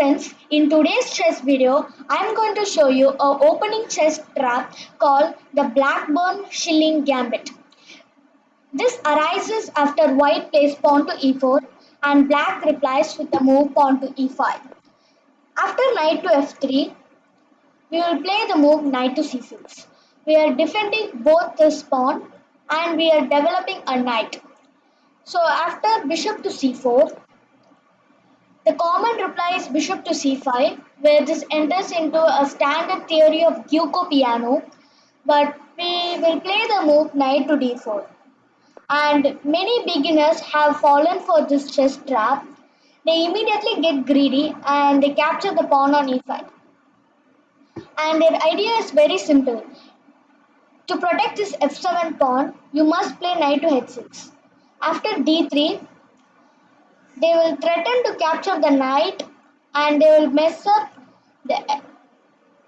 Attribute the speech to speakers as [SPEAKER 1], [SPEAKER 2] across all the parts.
[SPEAKER 1] friends, in today's chess video, I am going to show you a opening chess trap called the Blackburne Shilling Gambit. This arises after white plays pawn to e4 and black replies with a move pawn to e5. After knight to f3, we will play the move knight to c6. We are defending both this pawn and we are developing a knight. So after bishop to c4, the common reply is bishop to c5, where this enters into a standard theory of Qxe piano, but we will play the move knight to d4. And many beginners have fallen for this chess trap. They immediately get greedy and they capture the pawn on e5. And their idea is very simple. To protect this f7 pawn, you must play knight to h6. After d3, they will threaten to capture the knight and they will mess up the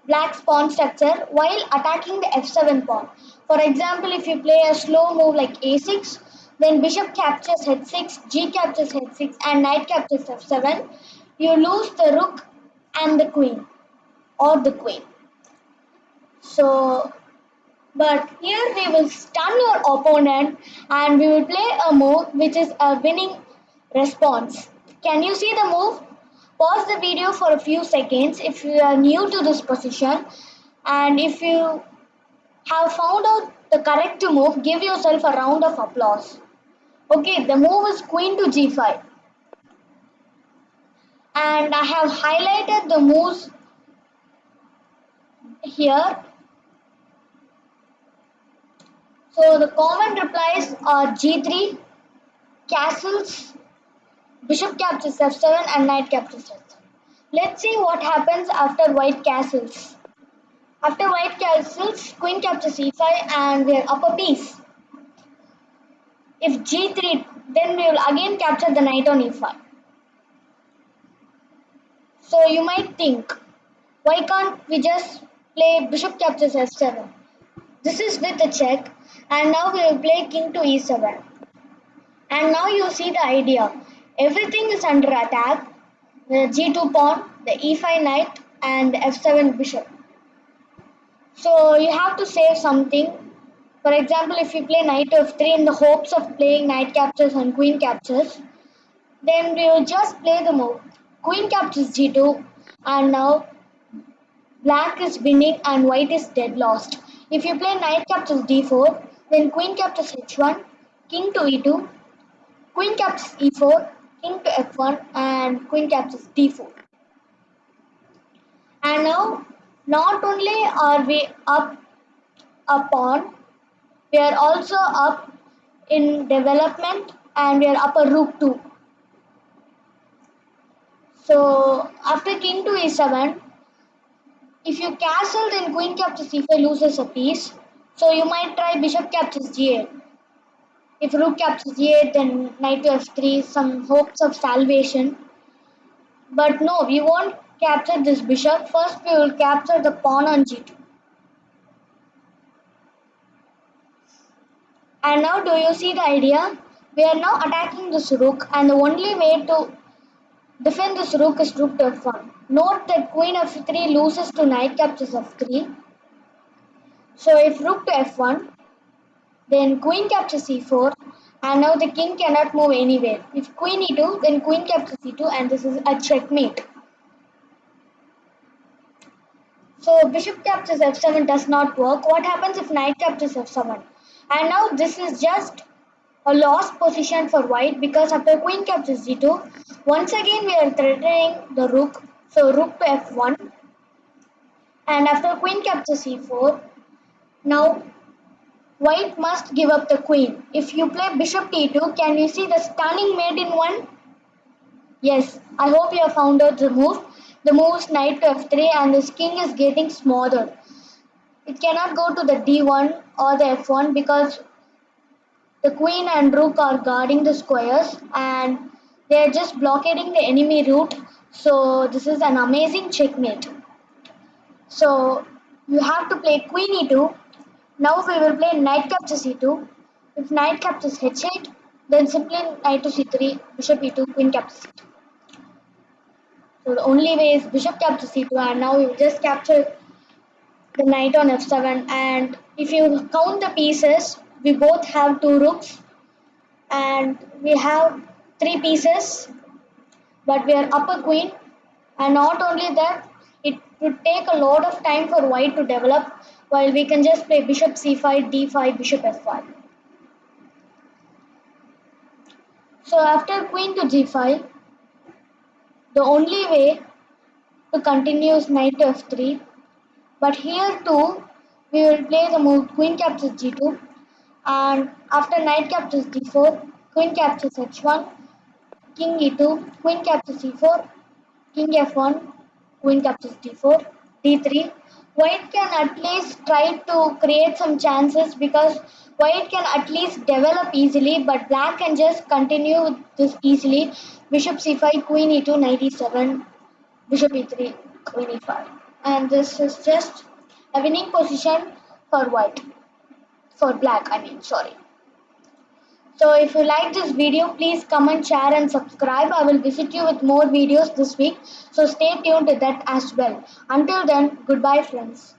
[SPEAKER 1] black's pawn structure while attacking the f7 pawn. For example, if you play a slow move like a6, then bishop captures h6, g captures h6 and knight captures f7, you lose the rook and the queen or the queen. But here we will stun your opponent and we will play a move which is a winning response. Can you see the move? Pause the video for a few seconds if you are new to this position, and if you have found out the correct move, give yourself a round of applause. Okay, the move is queen to g5. And I have highlighted the moves here. So the common replies are g3, castles, bishop captures f7 and knight captures f7. Let's see what happens after white castles. After white castles, queen captures e5 and we are up a piece. If g3, then we will again capture the knight on e5. So you might think, why can't we just play bishop captures f7? This is with a check, and now we will play king to e7. And now you see the idea. Everything is under attack. The g2 pawn, the e5 knight and the f7 bishop. So you have to save something. For example, if you play knight to f3 in the hopes of playing knight captures and queen captures, then we will just play the move. Queen captures g2 and now black is winning and white is dead lost. If you play knight captures d4, then queen captures h1, king to e2, queen captures e4, king to f1 and queen captures d4. And now not only are we up a pawn, we are also up in development and we are up a rook too. So after king to e7, if you castle then queen captures e5 loses a piece. So you might try bishop captures g8. If rook captures g8 then knight to f3, some hopes of salvation. But no, we won't capture this bishop. First we will capture the pawn on g2. And now do you see the idea? We are now attacking this rook and the only way to defend this rook is rook to f1. Note that queen f3 loses to knight captures f3. So if rook to f1, then queen captures e4 and now the king cannot move anywhere. If queen e2, then queen captures e2 and this is a checkmate. So bishop captures f7 does not work. What happens if knight captures f7? And now this is just a lost position for white because after queen captures g2, once again we are threatening the rook. So rook to f1 and after queen captures e4, now white must give up the queen. If you play bishop t2, can you see the stunning mate in one? Yes, I hope you have found out the move. The move is knight to f3 and this king is getting smothered. It cannot go to the d1 or the f1 because the queen and rook are guarding the squares and they are just blockading the enemy route. So this is an amazing checkmate. So you have to play queen e2. Now we will play knight captures e2. If knight captures h8, then simply knight to c3, bishop e2, queen captures e2. So the only way is bishop captures c2, and now we will just capture the knight on f7. And if you count the pieces, we both have two rooks and we have three pieces, but we are up a queen. And not only that, it would take a lot of time for white to develop, while we can just play bishop c5, d5, bishop f5. So after queen to g5, the only way to continue is knight to f3. But here too, we will play the move queen captures g2, and after knight captures d4, queen captures h1, king e2, queen captures c4, king f1, queen captures d4, d3. White can at least try to create some chances because white can at least develop easily, but black can just continue with this easily. Bishop c5, queen e2, knight e7, bishop e3, queen e5. And this is just a winning position for white, for black, I mean, sorry. So if you like this video, please comment, share and subscribe. I will visit you with more videos this week. So stay tuned to that as well. Until then, goodbye friends.